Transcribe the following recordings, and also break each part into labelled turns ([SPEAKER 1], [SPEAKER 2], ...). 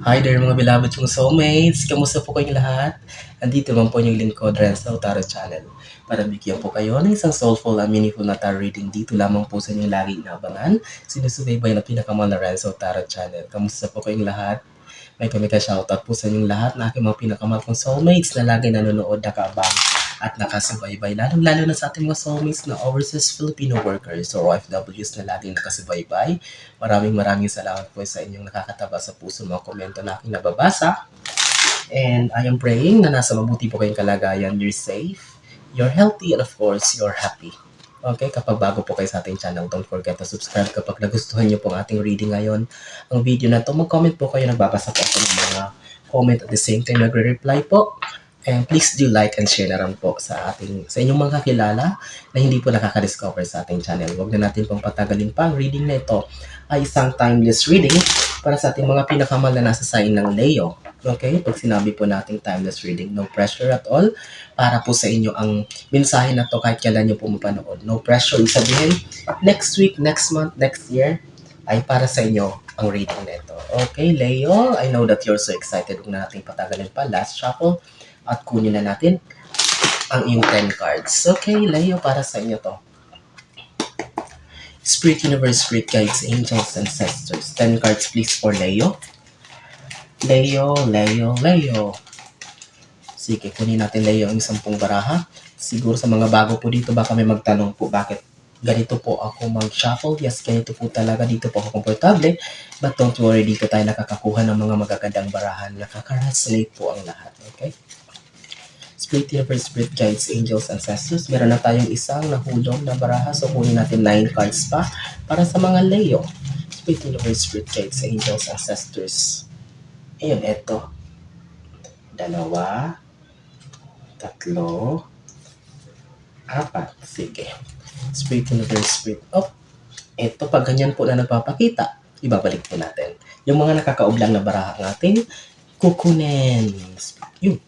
[SPEAKER 1] Hi there mga beloved kong soulmates! Kamusta po kayong lahat? Andito naman po yung lingkod Renzo Tarot Channel para bigyan po kayo ng isang soulful and meaningful na tarot reading dito lamang po sa inyong lagi inaabangan. Sinusubaybay na pinakamahal na Renzo Tarot Channel. Kamusta po kayong lahat? May shoutout po sa inyong lahat na aking mga pinakamahal kong soulmates na lagi nanonood, nakaabang at nakasubaybay. Lalo na sa ating mga soulmates na overseas Filipino workers or OFWs na laging nakasubaybay. Maraming salamat po sa inyong nakakataba sa puso mga komento na aking nababasa. And I am praying na nasa mabuti po kayong kalagayan. You're safe, you're healthy, and of course, you're happy. Okay, kapag bago po kayo sa ating channel, don't forget to subscribe kapag nagustuhan niyo po ang ating reading ngayon. Ang video na to, mag-comment po kayo, nagbabasa po ako ng mga comment at the same time nagre-reply po. And please do like and share na rin po sa inyong mga kakilala na hindi po nakaka-discover sa ating channel. Huwag na natin pong patagalin pa. Ang reading na ito ay isang timeless reading para sa ating mga pinakamahal na nasa sign ng Leo. Okay? Pag sinabi po nating timeless reading, no pressure at all. Para po sa inyo ang mensahe na to kahit kailan nyo po mapanood. No pressure. Ibig sabihin, next week, next month, next year, ay para sa inyo ang reading na ito. Okay, Leo, I know that you're so excited. Huwag na natin patagalin pa. Last shuffle. At kunin na natin ang iyong 10 cards. Okay, Leo, para sa inyo to. Spirit Universe, Spirit Guides, Angels, Ancestors. 10 cards please for Leo. Leo. Sige, kunin natin Leo ang 10 baraha. Siguro sa mga bago po dito, baka may magtanong po bakit ganito po ako mag-shuffle. Yes, ganito po talaga. Dito po ako komportable. But don't worry, dito tayo nakakakuha ng mga magagandang barahan. Nakaka-resonate po ang lahat. Okay? Spirit Universe, Spirit Guides, Angels, Ancestors. Meron na tayong isang nahulog na baraha. So, kunin natin 9 cards pa para sa mga Leo. Spirit Universe, Spirit Guides, Angels, Ancestors. Ayun, eto. 2, 3, 4. Sige. Spirit Universe, Spirit. Oh, eto, pag ganyan po na nagpapakita, ibabalik po natin. Yung mga nakakaublang na baraha natin, kukunin. Yun.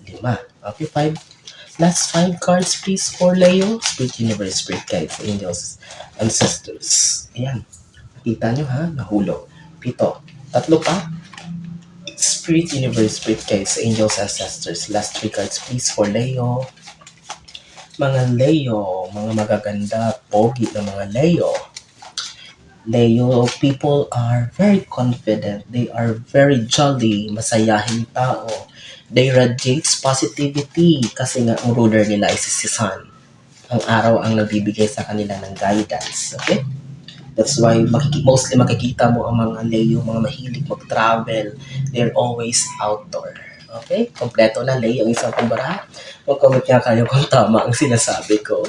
[SPEAKER 1] 5. Okay, 5. Last 5 cards please for Leo. Spirit Universe, Spirit Guides, Angels, Ancestors. Ayan. Kita nyo ha? Nahulog. 7. 3 pa. Spirit Universe, Spirit Guides, Angels, Ancestors. Last 3 cards please for Leo. Mga Leo, mga magaganda, pogi na mga Leo. Leo, people are very confident. They are very jolly, masayahing tao. They radiates positivity kasi nga ang ruler nila ay si Sun. Ang araw ang nagbibigay sa kanila ng guidance. Okay? That's why mostly makikita mo ang mga Leo, mga mahilig mag-travel. They're always outdoor. Okay? Kompleto na Leo ang isang kumbara. Mag-comment nga kayo kung tama ang sinasabi ko.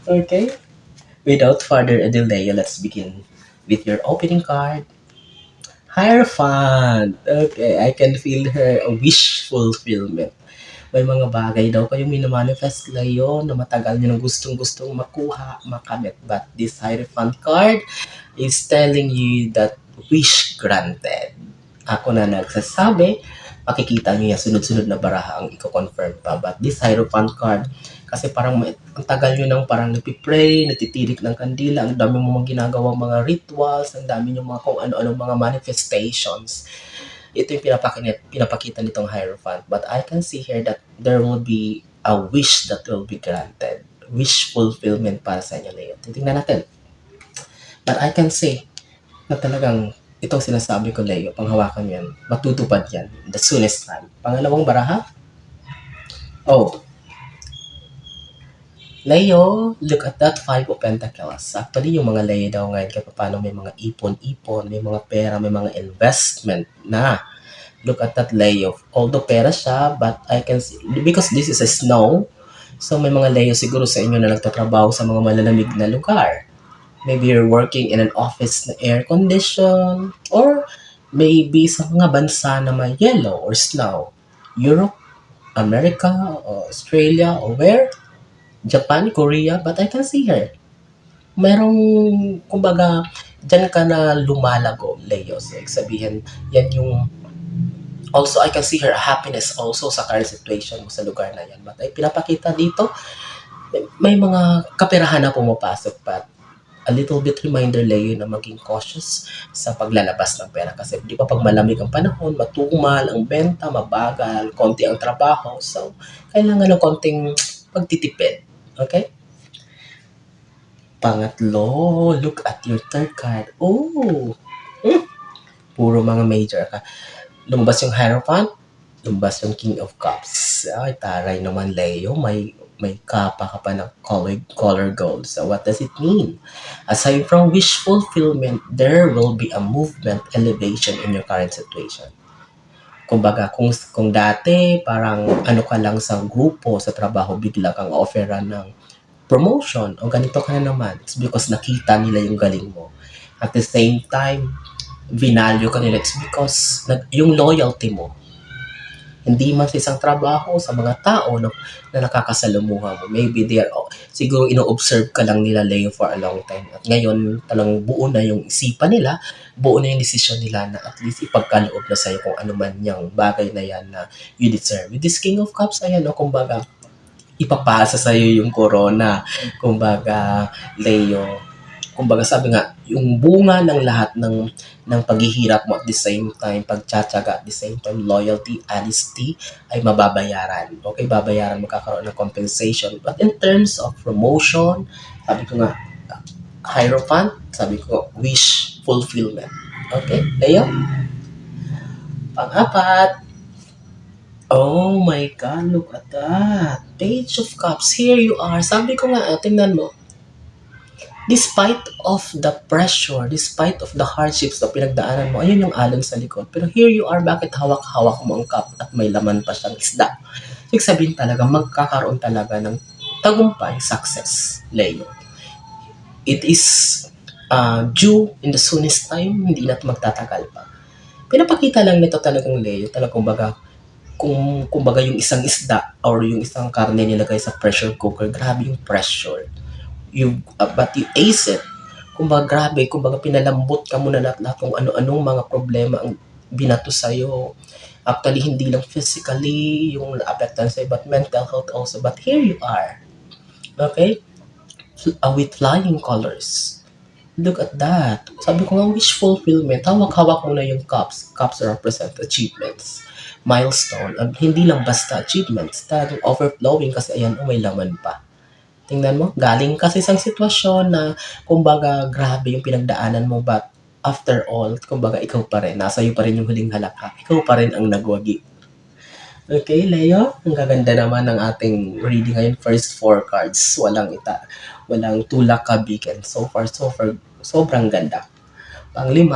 [SPEAKER 1] Okay? Without further ado, Leo, let's begin with your opening card. Hierophant. Okay, I can feel her wish fulfillment. May mga bagay daw kayong minamanifest Leo na matagal nyo nang gustong-gustong makuha, makamit. But this Hierophant card is telling you that wish granted. Ako na nagsasabi, makikita nyo yung sunod-sunod na baraha ang i-confirm pa. But this Hierophant card, kasi parang ang tagal nyo nang parang nagpipray, natitirik ng kandila, ang dami mo mga ginagawang mga rituals, ang dami nyo mga kung ano-ano mga manifestations. Ito yung pinapakita nitong Hierophant. But I can see here that there will be a wish that will be granted. Wish fulfillment para sa inyo, Leo. Titingnan natin. But I can say na talagang itong sinasabi ko, Leo, panghawakan yan, matutupad yan, the soonest time. Pangalawang baraha. Oh, Leo, look at that 5 of Pentacles. Actually, yung mga Leo daw ngayon, kaya paano may mga ipon-ipon, may mga pera, may mga investment na. Look at that Leo. Although pera siya, but I can see, because this is a snow, so may mga Leo siguro sa inyo na nagtatrabaho sa mga malalamig na lugar. Maybe you're working in an office na air condition, or maybe sa mga bansa na may yellow or snow. Europe, America, or Australia, or where? Japan, Korea, but I can see her. Merong, kumbaga, dyan ka na lumalago, Leo. So, sabihin, yan yung, also, I can see her happiness also sa current situation mo sa lugar na yan. But ay pinapakita dito, may mga kaperahan na pumapasok pa. a little bit reminder, Leo, na maging cautious sa paglalabas ng pera. Kasi di ba pag malamig ang panahon, matumal ang benta, mabagal, konti ang trabaho. So, kailangan ng konting pagtitipid. Okay? Pangatlo, look at your third card. Oh! Puro mga major ka. Lumabas yung Hierophant, lumabas yung King of Cups. Ay, taray naman, Leo. May kapa ka pa ng color gold. So, what does it mean? Aside from wish fulfillment, there will be a movement, elevation in your current situation. Kumbaga, kung dati, parang ano ka lang sa grupo, sa trabaho, bigla kang offeran ng promotion o ganito ka na naman. It's because nakita nila yung galing mo. At the same time, vinalue ka nila. It's because yung loyalty mo, hindi man sa isang trabaho, sa mga tao na nakakasalamuha mo. Maybe they are, siguro ino-observe ka lang nila, Leo, for a long time. At ngayon, talang buo na yung isipan nila, buo na yung decision nila na at least ipagkaloob na sa'yo kung ano man yung bagay na yan na you deserve. With this King of Cups, ayan, kumbaga, ipapasa sa'yo yung corona. Kumbaga, Leo, kumbaga sabi nga, yung bunga ng lahat ng paghihirap mo at the same time, pagtsatsaga at the same time, loyalty, honesty, ay mababayaran. Okay, babayaran, magkakaroon ng compensation. But in terms of promotion, sabi ko nga, Hierophant, sabi ko, wish fulfillment. Okay, Leo? Pang-apat, oh my God, look at that. Page of Cups, here you are. Sabi ko nga, tingnan mo, despite of the pressure, despite of the hardships na pinagdaanan mo, ayun yung alon sa likod. Pero here you are, bakit hawak-hawak mo ang cup at may laman pa siyang isda? Ibig sabihin talaga, magkakaroon talaga ng tagumpay, success, Leo. It is due in the soonest time, hindi na magtatagal pa. Pinapakita lang nito talagang, Leo, talagang baga, kumbaga yung isang isda or yung isang karne nilagay sa pressure cooker, grabe yung pressure. But you ace it. Kumbaga grabe, kumbaga pinalambot ka muna lahat kung ano-anong mga problema ang binato sa'yo. Actually, hindi lang physically yung naapektan sa'yo, but mental health also. But here you are. Okay? With flying colors. Look at that. Sabi ko nga, wish fulfillment. Hawak-hawak mo na yung cups. Cups represent achievements. Milestone. At hindi lang basta achievements. Talagang overflowing kasi ayan, may laman pa. Tingnan mo, galing kasi isang sitwasyon na kumbaga grabe yung pinagdaanan mo, but after all, kumbaga ikaw pa rin, nasa iyo pa rin yung huling halakak, ikaw pa rin ang nagwagi. Okay, Leo, ang gaganda naman ng ating reading ngayon. First 4 cards, walang tulak kabiken. So far, sobrang ganda. Pang-5,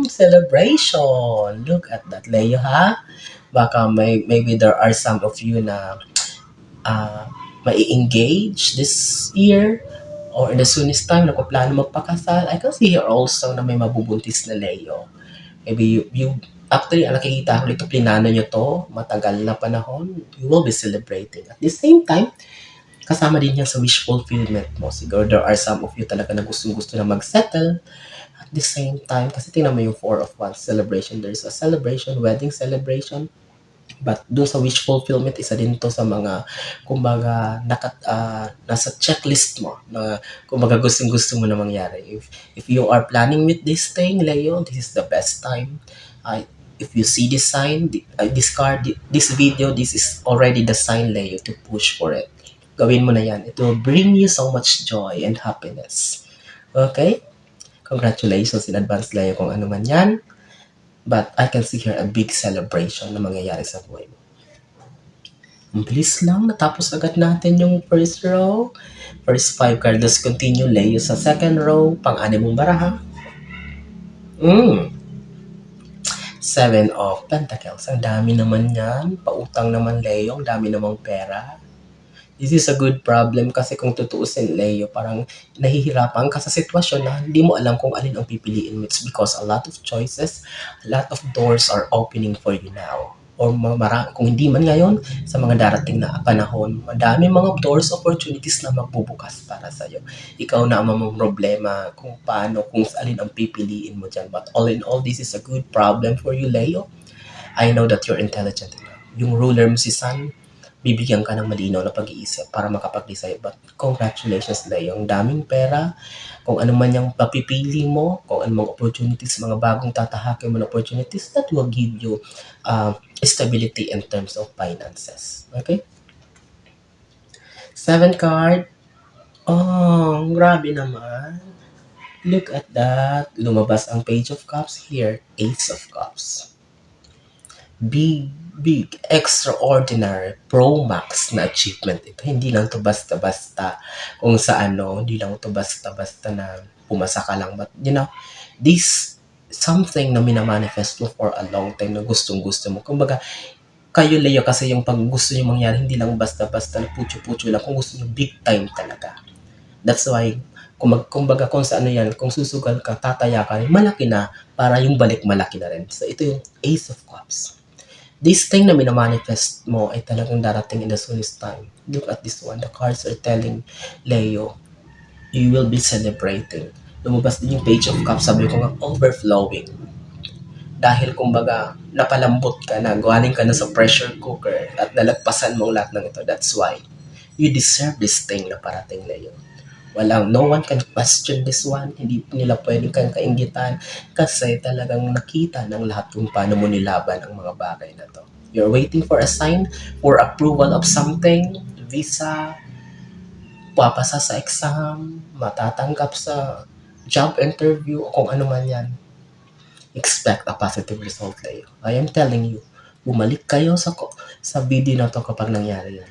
[SPEAKER 1] celebration. Look at that, Leo, ha? Baka maybe there are some of you na mai-engage this year or in the soonest time, nagpaplano magpakasal. I can see here also na may mabubuntis na Leo. Maybe you actually, nakikita ko dito, plinano nyo to, matagal na panahon, you will be celebrating. At the same time, kasama din yan sa wish fulfillment mo. Siguro there are some of you talaga na gustong-gusto na mag-settle. At the same time, kasi tingnan mo yung 4 of Wands celebration. There's a celebration, wedding celebration. But doon sa wish fulfillment, isa din to sa mga, kumbaga, nasa checklist mo na, kumbaga, gustong-gusto mo na mangyari. If you are planning with this thing, Leo, this is the best time. If you see this sign, this card, this video, this is already the sign, Leo, to push for it. Gawin mo na yan. It will bring you so much joy and happiness. Okay? Congratulations in advance, Leo, kung ano man yan. But I can see here a big celebration na mangyayari sa buhay mo. Ang bilis lang, natapos agad natin yung first row. First 5 cards, let's continue, Leo, sa second row, pang-anim mong baraha. 7 of Pentacles, ang dami naman yan. Pautang naman, Leo, ang dami namang pera. This is a good problem kasi kung tutuusin, Leo, parang nahihirapan ka sa sitwasyon na hindi mo alam kung alin ang pipiliin mo. It's because a lot of choices, a lot of doors are opening for you now. Or kung hindi man ngayon, sa mga darating na panahon, madami mga doors, opportunities na magbubukas para sa'yo. Ikaw na ang mamang problema kung paano, kung alin ang pipiliin mo dyan. But all in all, this is a good problem for you, Leo. I know that you're intelligent enough. Yung ruler mo si Sun, bibigyan ka ng malinaw na pag-iisip para makapag-decide. But congratulations, Leo. Ang daming pera, kung ano man yung papipili mo, kung ano mga opportunities, mga bagong tatahakin mo na opportunities that will give you stability in terms of finances. Okay? Seven card. Oh, grabe naman. Look at that. Lumabas ang Page of Cups here. Ace of Cups. Big, extraordinary, pro max na achievement ito. Hindi lang to basta-basta kung sa ano, hindi lang to basta-basta na pumasa ka lang. But, this something na minamanifest mo for a long time na gustong-gusto mo. Kumbaga, kayo Leo kasi yung pag gusto nyo mangyari, hindi lang basta-basta na putyo-putyo lang. Kung gusto nyo, big time talaga. That's why, kumbaga kung sa ano yan, kung susugal ka, tataya ka, malaki na, para yung balik malaki na rin. So, ito yung Ace of Cups. This thing na minamanifest mo ay talagang darating in the soonest time. Look at this one. The cards are telling Leo, you will be celebrating. Lumabas din yung Page of Cups. Sabi ko nga, overflowing. Dahil kumbaga, napalambot ka na, galing ka na sa pressure cooker at nalagpasan mo lahat ng ito. That's why you deserve this thing na parating Leo. No one can question this one. Hindi nila pwedeng kang kainggitan kasi talagang nakita ng lahat kung paano mo nilaban ang mga bagay na to. You're waiting for a sign, for approval of something, visa, papasa sa exam, matatanggap sa job interview, o kung ano man yan. Expect a positive result, Leo. I am telling you, bumalik kayo sa video na to kapag nangyari yan.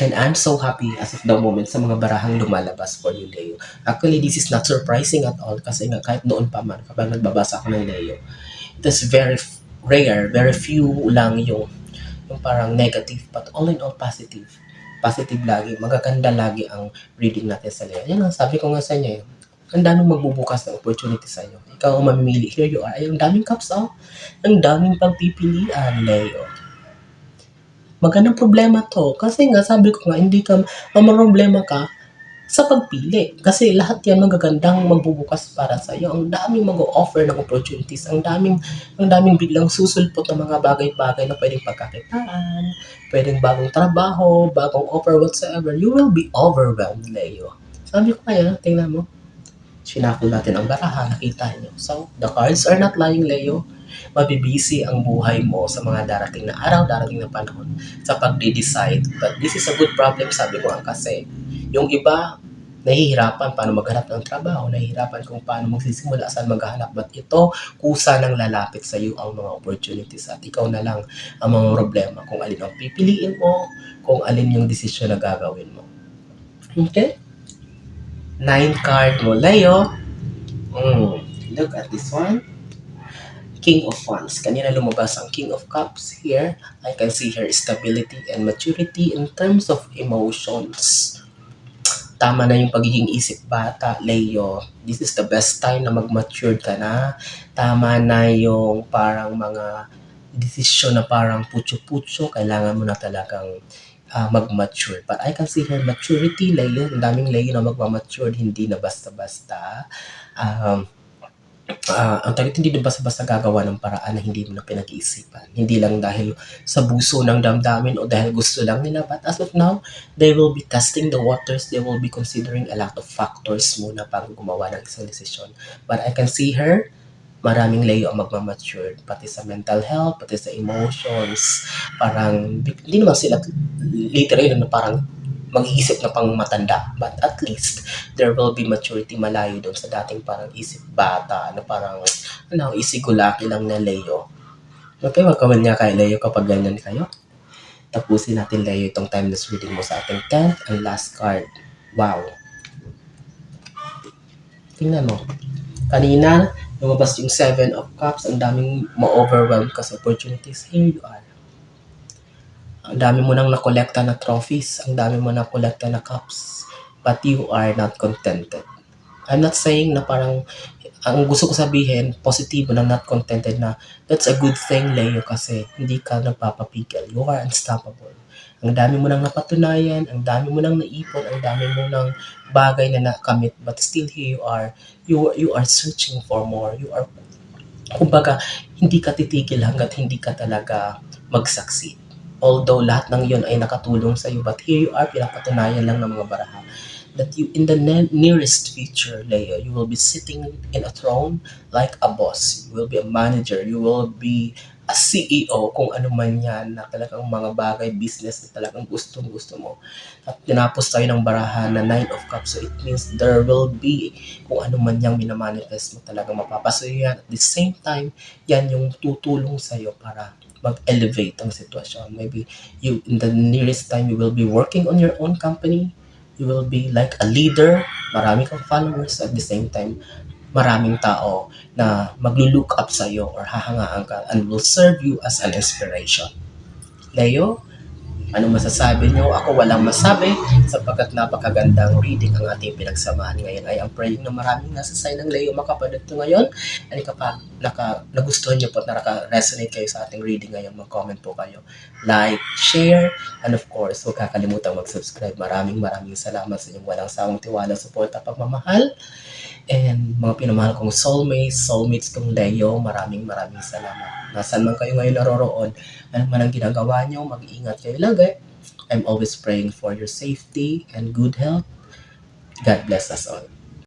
[SPEAKER 1] And I'm so happy as of the moment sa mga barahang lumalabas for you, Leo. Actually, this is not surprising at all kasi nga kahit noon pa man, kapag nagbabasa ako ng Leo, it is very rare, very few lang yung parang negative, but all in all positive. Positive lagi, magaganda lagi ang reading natin sa Leo. Yan ang sabi ko nga sa inyo, ang daming magbubukas ng opportunity sa inyo. Ikaw ang mamimili. Here you are. Ay, ang daming cups, oh. Ang daming pagpipilian, Leo. Magandang problema to. Kasi nga, sabi ko nga, hindi ka, problema ka sa pagpili. Kasi lahat yan magagandang magbubukas para sa iyo. Ang daming mag-offer ng opportunities. Ang daming biglang susulpot ng mga bagay-bagay na pwedeng pagkakitaan, pwedeng bagong trabaho, bagong offer, whatsoever. You will be overwhelmed, Leo. Sabi ko kaya, tingnan mo. Sinakol natin ang baraha, nakita niyo. So, the cards are not lying, Leo. Mabibisi ang buhay mo sa mga darating na araw, darating na panahon sa pagde-decide. But this is a good problem, sabi ko nga kasi. Yung iba, nahihirapan paano maghanap ng trabaho, nahihirapan kung paano magsisimula, saan maghanap. But ito, kusa nang lalapit sa iyo ang mga opportunities at ikaw na lang ang mga problema kung alin ang pipiliin mo, kung alin yung desisyon na gagawin mo. Okay? 9 card mo, Leo. Look at this one. King of Wands. Kanina lumabas ang King of Cups here. I can see here stability and maturity in terms of emotions. Tama na yung pagiging isip bata, Leo. This is the best time na mag-mature ka na. Tama na yung parang mga desisyon na parang putyo-putyo. Kailangan mo na talagang mag-mature. But I can see here maturity, Leo. Ang daming Leo na mag-mature, hindi na basta-basta. Ang target hindi din basta-basta gagawa ng paraan na hindi mo na pinag-iisipan. Hindi lang dahil sa buso ng damdamin o dahil gusto lang nila. But as of now, they will be testing the waters. They will be considering a lot of factors muna bago gumawa ng isang desisyon. But I can see her, maraming Leo ang magmamature. Pati sa mental health, pati sa emotions. Parang, hindi naman sila literal na parang mag-iisip na pang matanda. But at least, there will be maturity malayo doon sa dating parang isip bata na parang, isigulaki lang na Leo. Okay, mag-comment nga kay Leo kapag ganyan kayo. Tapusin natin Leo itong timeless reading mo sa ating 10th and last card. Wow. Tingnan mo. Kanina, lumabas yung 7 of Cups. Ang daming ma-overwhelm ka sa opportunities. Here you are. Ang dami mo nang nakolekta na trophies, ang dami mo nang nakolekta na cups, but you are not contented. I'm not saying na parang, ang gusto ko sabihin, positibo na not contented na, that's a good thing, Leo, kasi hindi ka nagpapapigil. You are unstoppable. Ang dami mo nang napatunayan, ang dami mo nang naipon, ang dami mo nang bagay na nakamit, but still here you are searching for more. You are, kumbaga, hindi ka titigil hanggat hindi ka talaga mag-succeed. although lahat ng yun ay nakatulong sa'yo, but here you are, pinapatunayan lang ng mga baraha that you in the nearest future, Leo, you will be sitting in a throne like a boss. You will be a manager. You will be a CEO, kung ano man yan, na talagang mga bagay, business na talagang gusto mo. At tinapos tayo ng barahan na Nine of Cups. So it means there will be kung ano man yung minamanifest mo talagang mapapasoy yan. At the same time, yan yung tutulong sa'yo para mag-elevate ang sitwasyon. Maybe you, in the nearest time, you will be working on your own company. You will be like a leader. Marami kang followers. At the same time, maraming tao na maglo-look up sa'yo or hahangaan ka and will serve you as an inspiration. Leo, ano masasabi nyo? Ako walang masabi sapagkat napakagandang reading ang ating pinagsamahan ngayon. I am praying na maraming nasa side ng Leo makapadagto ngayon. And kapag nagustuhan nyo po at naka-resonate kayo sa ating reading ngayon, mag-comment po kayo. Like, share, and of course, huwag kakalimutan mag-subscribe. Maraming salamat sa inyong walang sawang tiwala, suporta, pagmamahal. And mga pinamahal kong soulmates kong Leo, maraming salamat. Nasaan man kayo ngayon naroroon, ano man ang ginagawa nyo, mag-iingat kayo lagi. I'm always praying for your safety and good health. God bless us all.